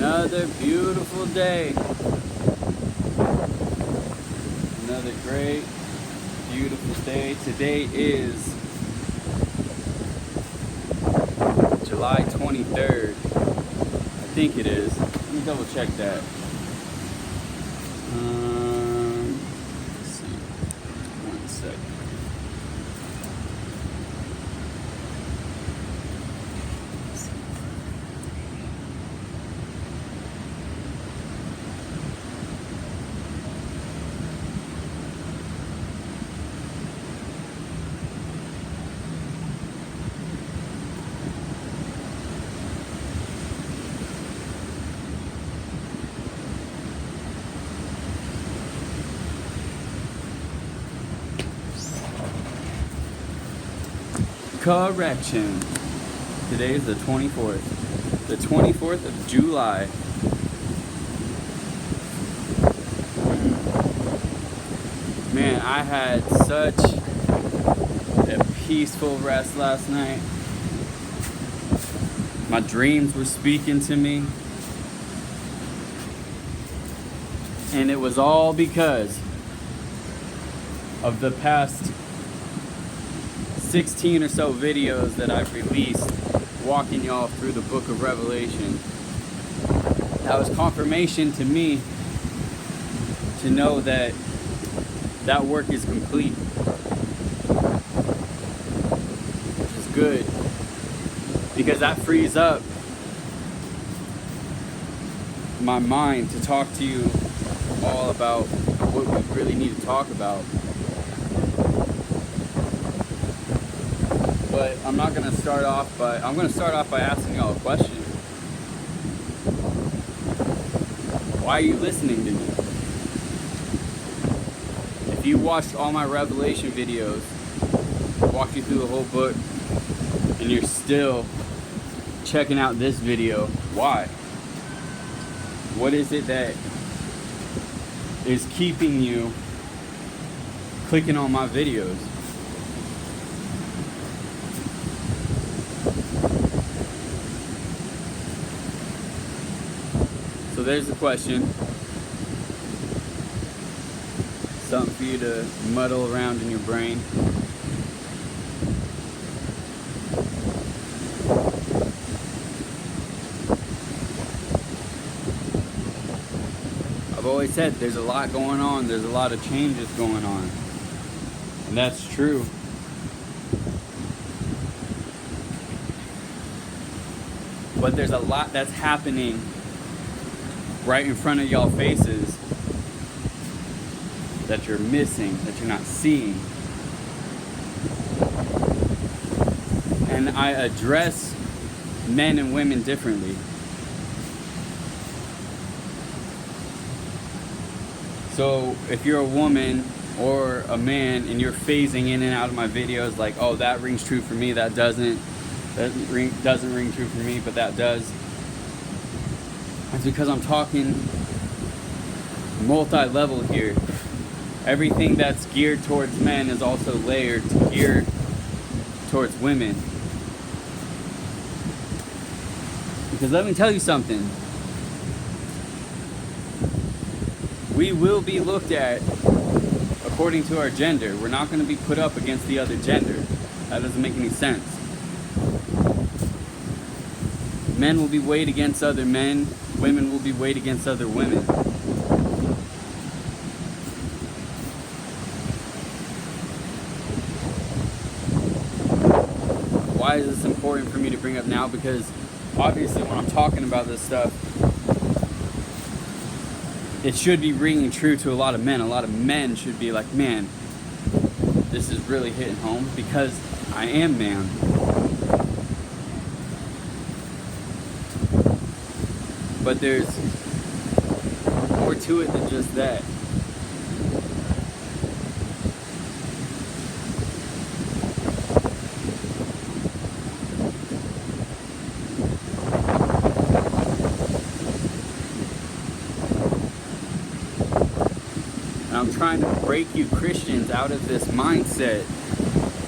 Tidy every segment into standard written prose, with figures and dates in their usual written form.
Another beautiful day. Another great, beautiful day. Today is July 23rd. I think it is. Let me double check that. Let's see. 1 second. Correction. Today is the 24th. The 24th of July. Man, I had such a peaceful rest last night. My dreams were speaking to me. And it was all because of the past 16 or so videos that I've released walking y'all through the book of Revelation. That was confirmation to me to know that that work is complete, which is good, because that frees up my mind to talk to you all about what we really need to talk about. But I'm going to start off by asking y'all a question. Why are you listening to me? If you watched all my Revelation videos, walked you through the whole book, and you're still checking out this video, why? What is it that is keeping you clicking on my videos? So there's the question. Something for you to muddle around in your brain. I've always said there's a lot going on. There's a lot of changes going on. And that's true. But there's a lot that's happening right in front of y'all faces that you're missing, that you're not seeing. And I address men and women differently. So if you're a woman or a man and you're phasing in and out of my videos like, oh, that rings true for me, that doesn't ring true for me, but that does. It's because I'm talking multi-level here. Everything that's geared towards men is also layered to geared towards women. Because let me tell you something. We will be looked at according to our gender. We're not going to be put up against the other gender. That doesn't make any sense. Men will be weighed against other men. Women will be weighed against other women. Why is this important for me to bring up now? Because obviously when I'm talking about this stuff, it should be ringing true to a lot of men. A lot of men should be like, man, this is really hitting home, because I am man. But there's more to it than just that. And I'm trying to break you Christians out of this mindset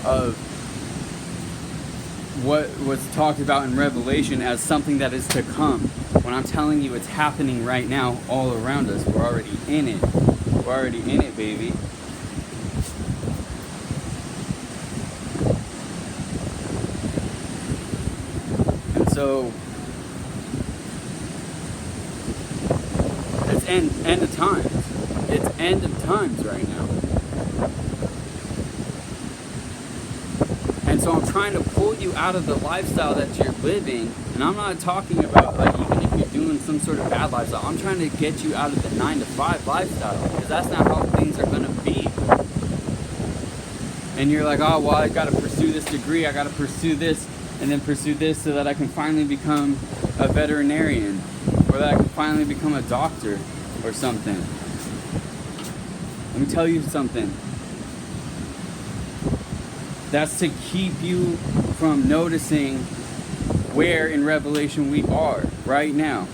of what was talked about in Revelation as something that is to come. When I'm telling you it's happening right now all around us. We're already in it. We're already in it, baby. And so it's end of times. It's end of times right now. And so I'm trying to pull you out of the lifestyle that you're living. And I'm not talking about, like, even if you're doing some sort of bad lifestyle. I'm trying to get you out of the 9-to-5 lifestyle. Because that's not how things are going to be. And you're like, oh, well, I got to pursue this degree. I got to pursue this and then pursue this so that I can finally become a veterinarian. Or that I can finally become a doctor or something. Let me tell you something. That's to keep you from noticing where in Revelation we are right now.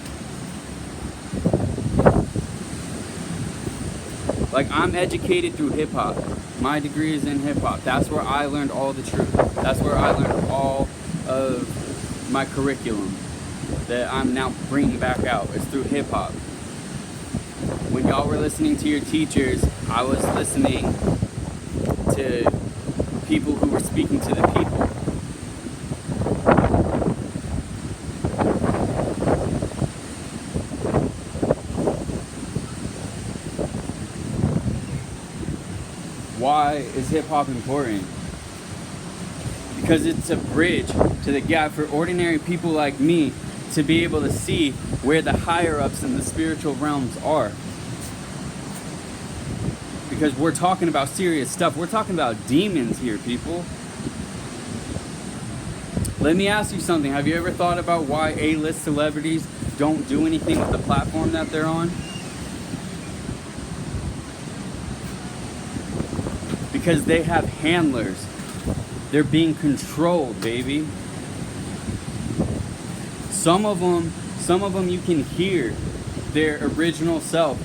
Like, I'm educated through hip-hop. My degree is in hip-hop. That's where I learned all the truth. That's where I learned all of my curriculum that I'm now bringing back out. It's through hip-hop. When y'all were listening to your teachers, I was listening to people who were speaking to the people. Why is hip-hop important? Because it's a bridge to the gap for ordinary people like me to be able to see where the higher-ups in the spiritual realms are. Because we're talking about serious stuff. We're talking about demons here, people. Let me ask you something. Have you ever thought about why A-list celebrities don't do anything with the platform that they're on? Because they have handlers. They're being controlled, baby. Some of them you can hear their original self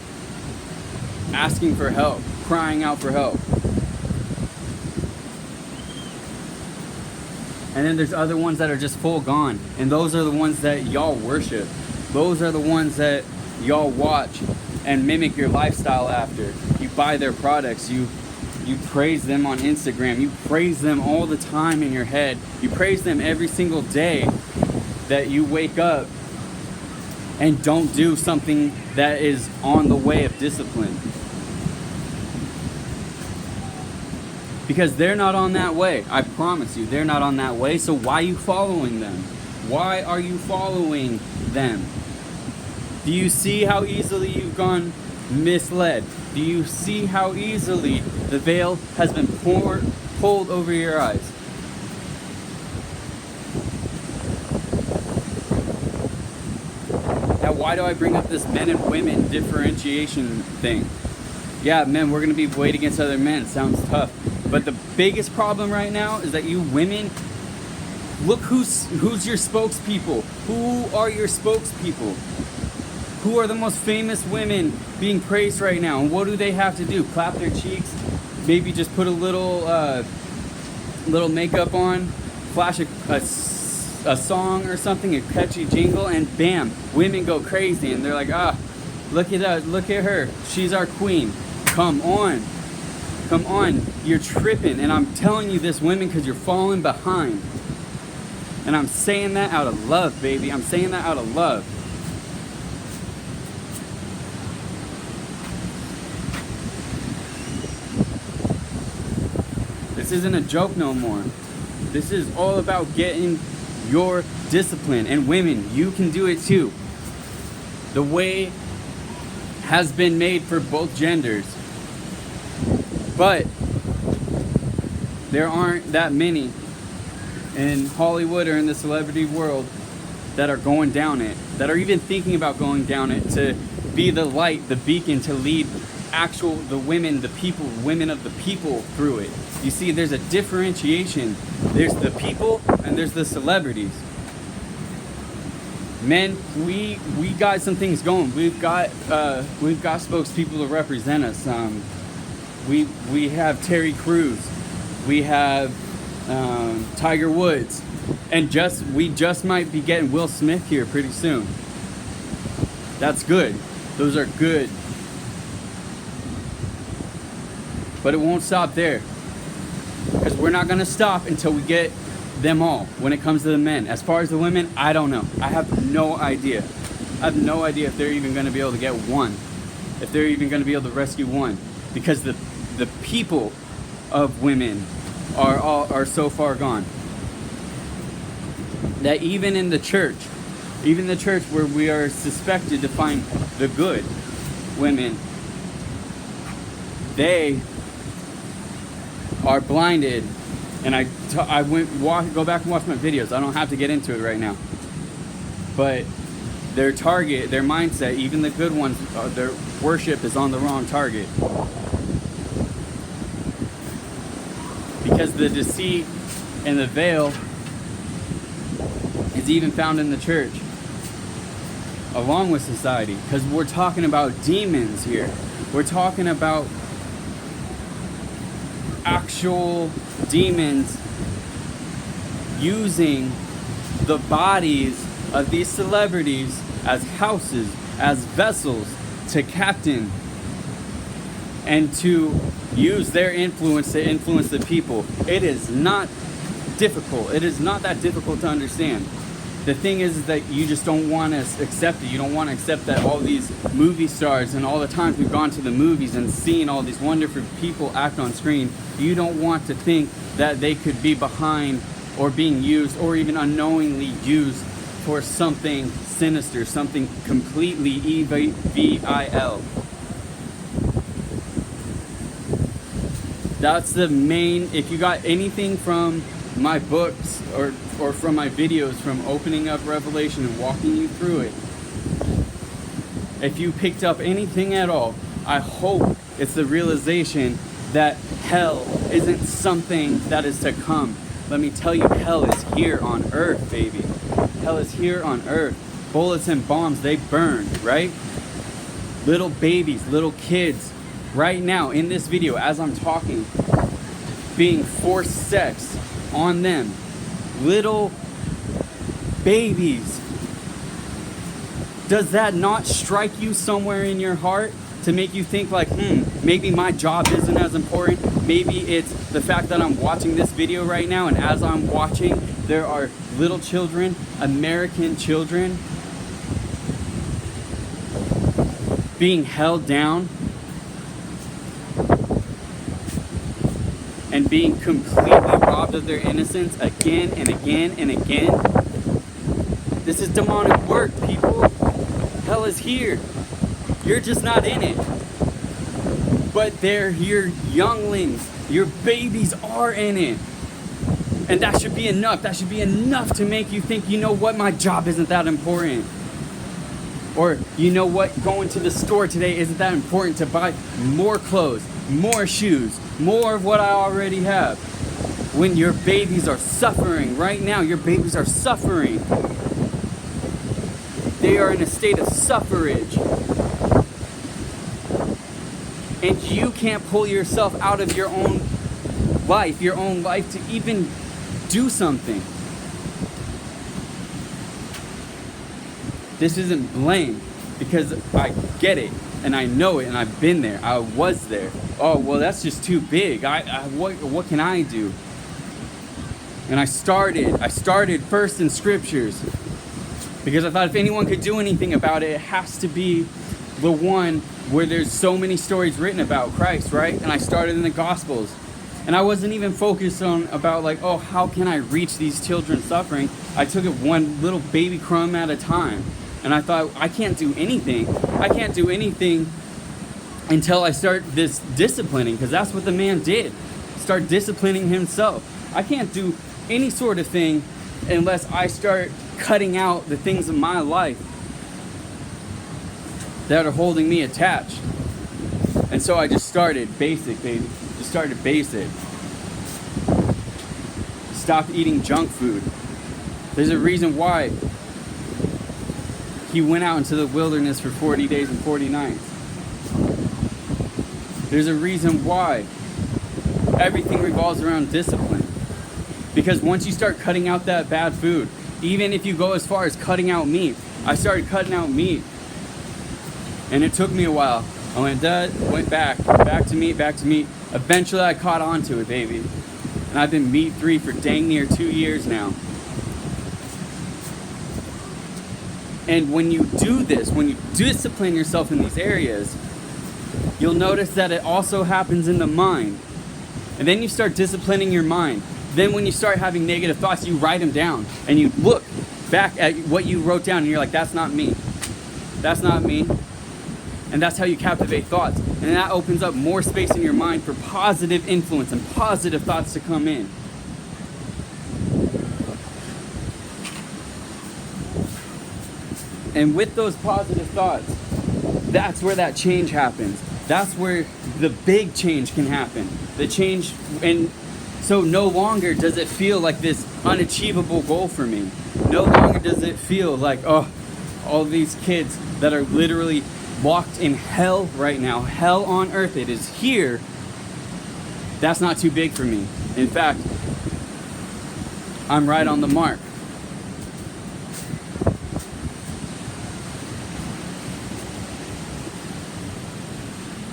asking for help, crying out for help. And then there's other ones that are just full gone. And those are the ones that y'all worship. Those are the ones that y'all watch and mimic your lifestyle after. You buy their products. You praise them on Instagram. You praise them all the time in your head. You praise them every single day that you wake up and don't do something that is on the way of discipline. Because they're not on that way. I promise you, they're not on that way. So why are you following them? Why are you following them? Do you see how easily you've gone misled? Do you see how easily the veil has been pulled over your eyes? Now, why do I bring up this men and women differentiation thing? Yeah, men, we're going to be weighed against other men. Sounds tough. But the biggest problem right now is that you women, look who's your spokespeople. Who are your spokespeople? Who are the most famous women being praised right now? And what do they have to do? Clap their cheeks? Maybe just put a little makeup on? Flash a song or something, a catchy jingle, and bam, women go crazy. And they're like, look at her. She's our queen. Come on, you're tripping. And I'm telling you this, women, because you're falling behind. And I'm saying that out of love, baby. I'm saying that out of love. This isn't a joke no more. This is all about getting your discipline. And women, you can do it too. The way has been made for both genders. But there aren't that many in Hollywood or in the celebrity world that are going down it, that are even thinking about going down it, to be the light, the beacon, to lead the women of the people through it. You see, there's a differentiation. There's the people and there's the celebrities. Men, we got some things going. We've got spokespeople to represent us. We have Terry Crews. We have Tiger Woods. And we just might be getting Will Smith here pretty soon. That's good. Those are good. But it won't stop there. Because we're not going to stop until we get them all when it comes to the men. As far as the women, I don't know. I have no idea. I have no idea if they're even going to be able to get one. If they're even going to be able to rescue one. Because the people of women are so far gone. That even in the church where we are suspected to find the good women, they are blinded. And go back and watch my videos. I don't have to get into it right now. But their target, their mindset, even the good ones, their worship is on the wrong target. Because the deceit and the veil is even found in the church, along with society. Because we're talking about demons here. We're talking about actual demons using the bodies of these celebrities as houses, as vessels to captain and to use their influence to influence the people. It is not difficult. It is not that difficult to understand. The thing is that you just don't want to accept it. You don't want to accept that all these movie stars and all the times we've gone to the movies and seen all these wonderful people act on screen, you don't want to think that they could be behind or being used or even unknowingly used for something sinister, something completely evil. That's the main. If you got anything from my books or from my videos, from opening up Revelation and walking you through it, if you picked up anything at all, I hope it's the realization that hell isn't something that is to come. Let me tell you, hell is here on earth, baby. Hell is here on earth. Bullets and bombs, they burn, right? Little babies, little kids, right now in this video as I'm talking, being forced sex on them. Little babies. Does that not strike you somewhere in your heart to make you think like, maybe my job isn't as important? Maybe it's the fact that I'm watching this video right now, and as I'm watching, there are little children, American children, being held down and being completely robbed of their innocence again and again and again. This is demonic work, people. Hell is here. You're just not in it. But they're your younglings. Your babies are in it. And that should be enough. That should be enough to make you think, you know what, my job isn't that important. Or, you know what, going to the store today isn't that important to buy more clothes, more shoes, more of what I already have. When your babies are suffering, right now, your babies are suffering. They are in a state of suffrage. And you can't pull yourself out of your own life to even do something. This isn't blame, because I get it and I know it and I've been there. I was there. Oh, well, that's just too big. What can I do? And I started first in scriptures, because I thought if anyone could do anything about it, it has to be the one where there's so many stories written about Christ, right? And I started in the Gospels. And I wasn't even focused on about like, oh, how can I reach these children suffering? I took it one little baby crumb at a time. And I thought, I can't do anything. I can't do anything until I start this disciplining, because that's what the man did. Start disciplining himself. I can't do any sort of thing unless I start cutting out the things in my life that are holding me attached. And so I just started basic, baby. Just started basic. Stopped eating junk food. There's a reason why he went out into the wilderness for 40 days and 40 nights. There's a reason why everything revolves around discipline. Because once you start cutting out that bad food, even if you go as far as cutting out meat, I started cutting out meat. And it took me a while. I went back to meat. Eventually I caught on to it, baby. And I've been meat-free for dang near 2 years now. And when you do this, when you discipline yourself in these areas, you'll notice that it also happens in the mind. And then you start disciplining your mind. Then when you start having negative thoughts, you write them down. And you look back at what you wrote down and you're like, that's not me. That's not me. And that's how you captivate thoughts. And that opens up more space in your mind for positive influence and positive thoughts to come in. And with those positive thoughts, that's where that change happens. That's where the big change can happen. The change, and so no longer does it feel like this unachievable goal for me. No longer does it feel like, oh, all these kids that are literally locked in hell right now, hell on earth, it is here. That's not too big for me. In fact, I'm right on the mark.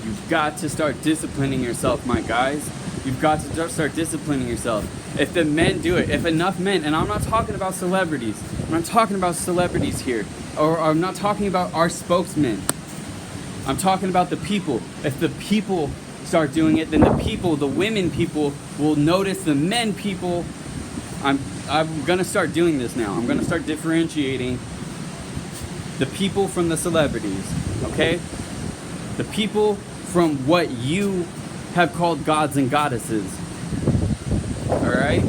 You've got to start disciplining yourself, my guys. You've got to start disciplining yourself. If the men do it, if enough men, and I'm not talking about celebrities, I'm not talking about celebrities here, or I'm not talking about our spokesmen. I'm talking about the people. If the people start doing it, then the people, the women people, will notice the men people. I'm gonna start doing this now. I'm gonna start differentiating the people from the celebrities, okay? The people from what you have called gods and goddesses, all right?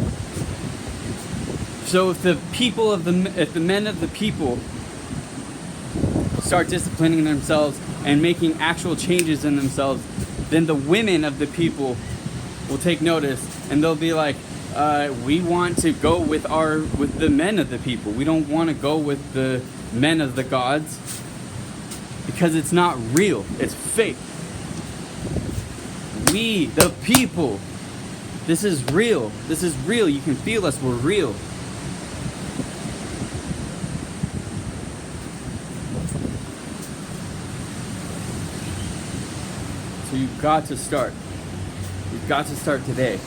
So if the men of the people start disciplining themselves and making actual changes in themselves, then the women of the people will take notice and they'll be like, we want to go with the men of the people. We don't want to go with the men of the gods because it's not real. It's fake. We, the people, this is real. This is real. You can feel us. We're real. So you've got to start. You've got to start today.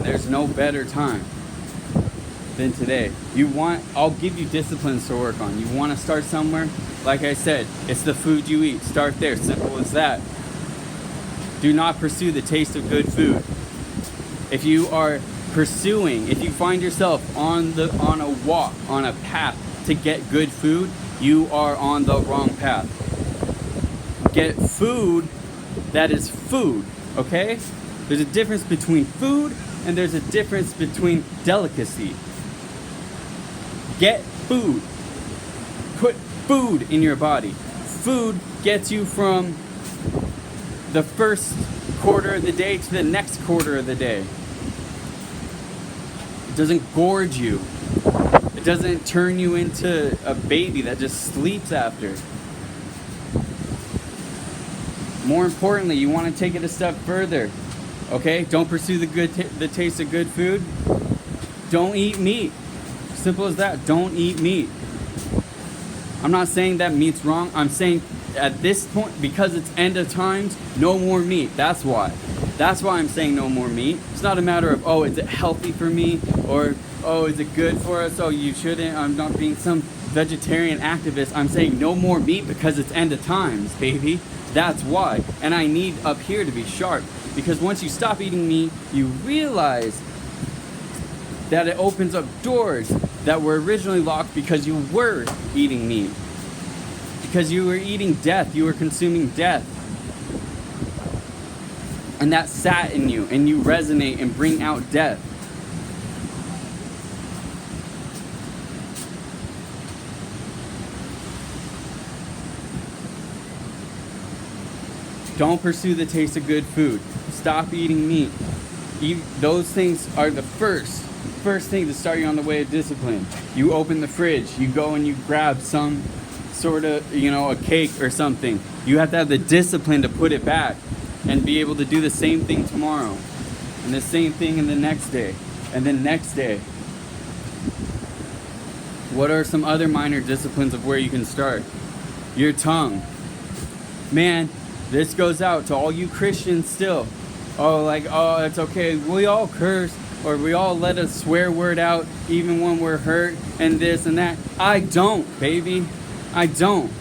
There's no better time than today. I'll give you disciplines to work on. You want to start somewhere? Like I said, it's the food you eat. Start there. Simple as that. Do not pursue the taste of good food. If you find yourself on a walk, on a path to get good food, you are on the wrong path. Get food that is food, okay? There's a difference between food and there's a difference between delicacy. Get food. Put food in your body. Food gets you from the first quarter of the day to the next quarter of the day. It doesn't gorge you. It doesn't turn you into a baby that just sleeps after. More importantly, you want to take it a step further. Okay? Don't pursue the taste of good food. Don't eat meat. Simple as that. Don't eat meat. I'm not saying that meat's wrong. I'm saying at this point, because it's end of times, no more meat. That's why. That's why I'm saying no more meat. It's not a matter of, oh, is it healthy for me? Or, oh, is it good for us? Oh, you shouldn't. I'm not being some vegetarian activist. I'm saying no more meat because it's end of times, baby. That's why. And I need up here to be sharp. Because once you stop eating meat, you realize that it opens up doors that were originally locked because you were eating meat. Because you were eating death. You were consuming death. And that sat in you, and you resonate and bring out death. Don't pursue the taste of good food. Stop eating meat. Those things are the first thing to start you on the way of discipline. You open the fridge, you go and you grab some sort of, a cake or something. You have to have the discipline to put it back. and be able to do the same thing tomorrow, and the same thing in the next day, and the next day. What are some other minor disciplines of where you can start? Your tongue. Man, this goes out to all you Christians still. Oh, it's okay. We all curse, or we all let a swear word out even when we're hurt and this and that. I don't, baby. I don't.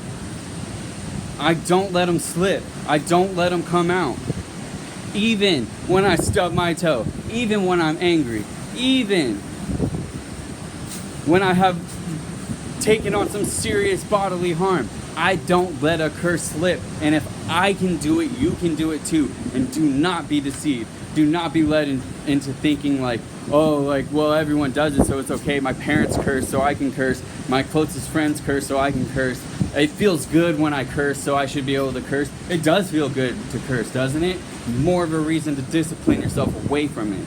I don't let them slip. I don't let them come out. Even when I stub my toe. Even when I'm angry. Even when I have taken on some serious bodily harm. I don't let a curse slip. And if I can do it, you can do it too. And do not be deceived. Do not be led into thinking well, everyone does it, so it's okay. My parents curse, so I can curse. My closest friends curse, so I can curse. It feels good when I curse, so I should be able to curse. It does feel good to curse, doesn't it? More of a reason to discipline yourself away from it.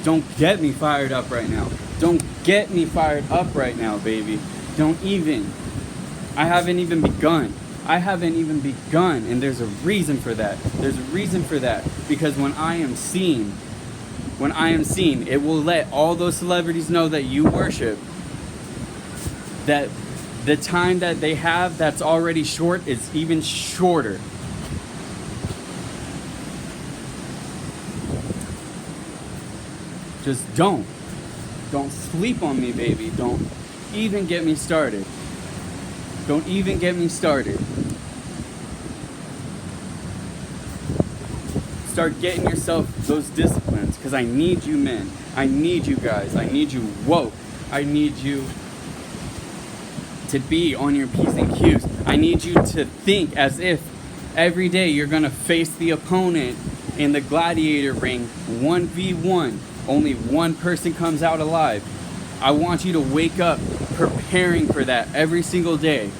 Don't get me fired up right now. Don't get me fired up right now, baby. Don't even. I haven't even begun. And there's a reason for that. Because when I am seen, it will let all those celebrities know that you worship, that the time that they have that's already short is even shorter. Just don't sleep on me, baby. Don't even get me started. Start getting yourself those disciplines, because I need you men. I need you guys. I need you woke. I need you to be on your P's and Q's. I need you to think as if every day you're going to face the opponent in the gladiator ring 1v1. Only one person comes out alive. I want you to wake up preparing for that every single day.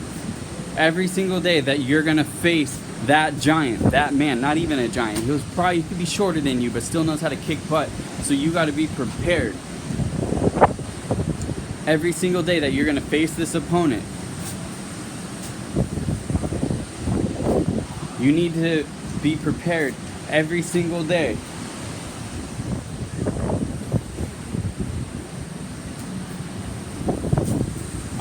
Every single day that you're going to face that giant, that man, not even a giant. He could be shorter than you, but still knows how to kick butt. So you got to be prepared. Every single day that you're going to face this opponent, you need to be prepared every single day.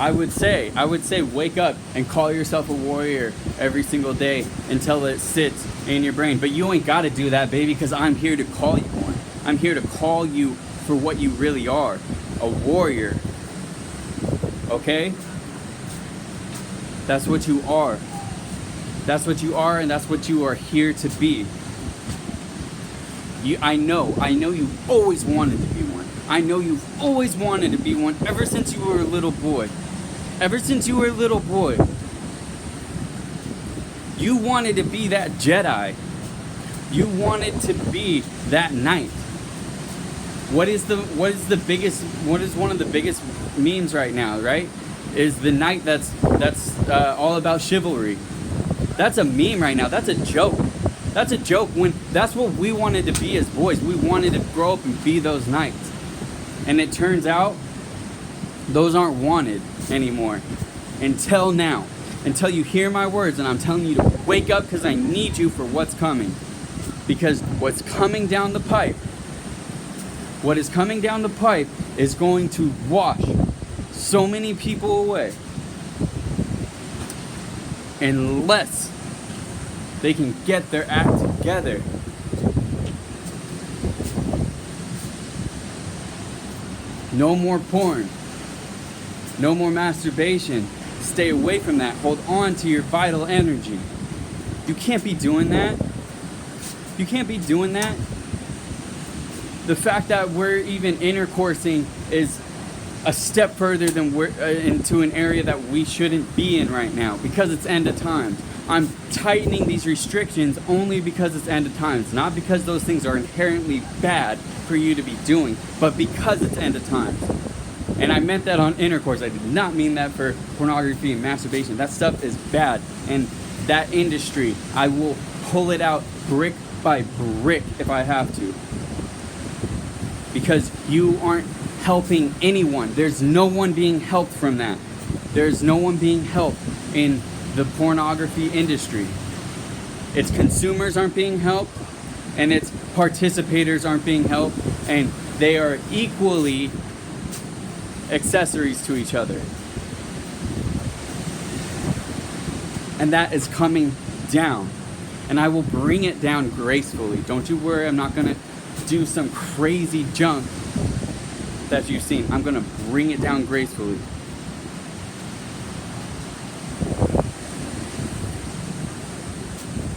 I would say wake up and call yourself a warrior every single day until it sits in your brain. But you ain't got to do that, baby, because I'm here to call you one. I'm here to call you for what you really are, a warrior. Okay? That's what you are. That's what you are, and that's what you are here to be. I know you've always wanted to be one. I know you've always wanted to be one ever since you were a little boy. Ever since you were a little boy. You wanted to be that Jedi. You wanted to be that knight. What is one of the biggest memes right now, right? Is the knight that's all about chivalry. That's a meme right now. That's a joke. That's a joke when that's what we wanted to be as boys. We wanted to grow up and be those knights. And it turns out those aren't wanted anymore. Until now. Until you hear my words, and I'm telling you to wake up, because I need you for what's coming. Because what's coming down the pipe, what is coming down the pipe is going to wash so many people away. Unless they can get their act together. No more porn. No more masturbation. Stay away from that. Hold on to your vital energy. You can't be doing that. You can't be doing that. The fact that we're even intercoursing is a step further than we're into an area that we shouldn't be in right now, because it's end of times. I'm tightening these restrictions only because it's end of times, not because those things are inherently bad for you to be doing, but because it's end of times. And I meant that on intercourse. I did not mean that for pornography and masturbation. That stuff is bad. And that industry, I will pull it out brick by brick if I have to. Because you aren't helping anyone. There's no one being helped from that. There's no one being helped in the pornography industry. Its consumers aren't being helped, and its participators aren't being helped, and they are equally accessories to each other. And that is coming down. And I will bring it down gracefully. Don't you worry, I'm not gonna do some crazy junk that you've seen. I'm gonna bring it down gracefully.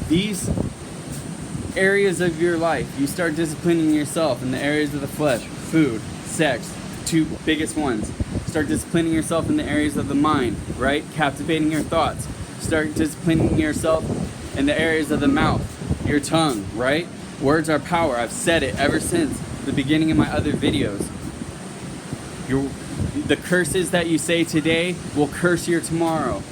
These areas of your life, you start disciplining yourself in the areas of the flesh, food, sex, two biggest ones. Start disciplining yourself in the areas of the mind, right? Captivating your thoughts. Start disciplining yourself in the areas of the mouth, your tongue, right? Words are power. I've said it ever since the beginning of my other videos. The curses that you say today will curse your tomorrow.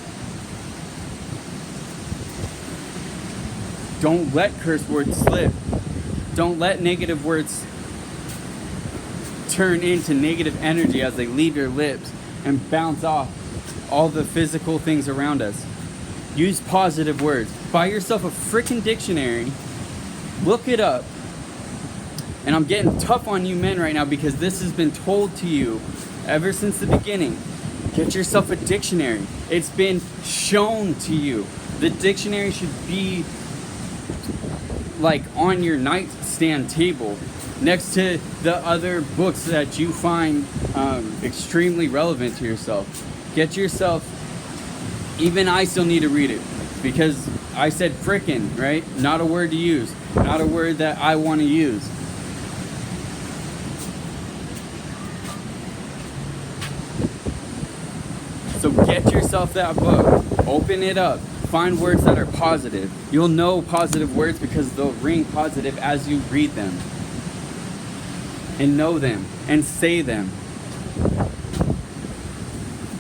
Don't let curse words slip. Don't let negative words turn into negative energy as they leave your lips and bounce off all the physical things around us. Use positive words. Buy yourself a freaking dictionary. Look it up. And I'm getting tough on you men right now because this has been told to you ever since the beginning. Get yourself a dictionary. It's been shown to you. The dictionary should be like on your nightstand table next to the other books that you find extremely relevant to yourself. Get yourself, even I still need to read it because I said frickin', right? Not a word to use, not a word that I want to use. So get yourself that book, open it up, find words that are positive. You'll know positive words because they'll ring positive as you read them. And know them and say them.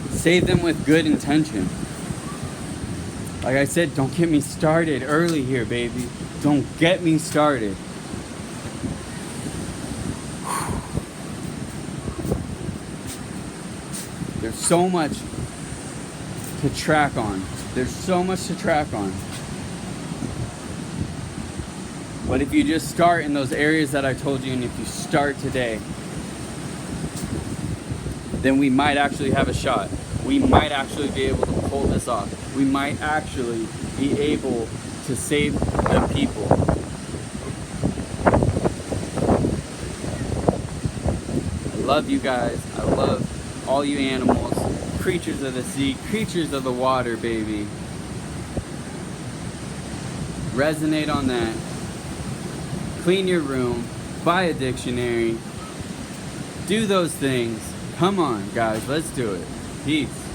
Say them with good intention. Like I said, don't get me started early here, baby. Don't get me started. There's so much to track on. There's so much to track on. But if you just start in those areas that I told you, and if you start today, then we might actually have a shot. We might actually be able to pull this off. We might actually be able to save the people. I love you guys. I love all you animals. Creatures of the sea, creatures of the water, baby. Resonate on that. Clean your room. Buy a dictionary. Do those things. Come on, guys. Let's do it. Peace.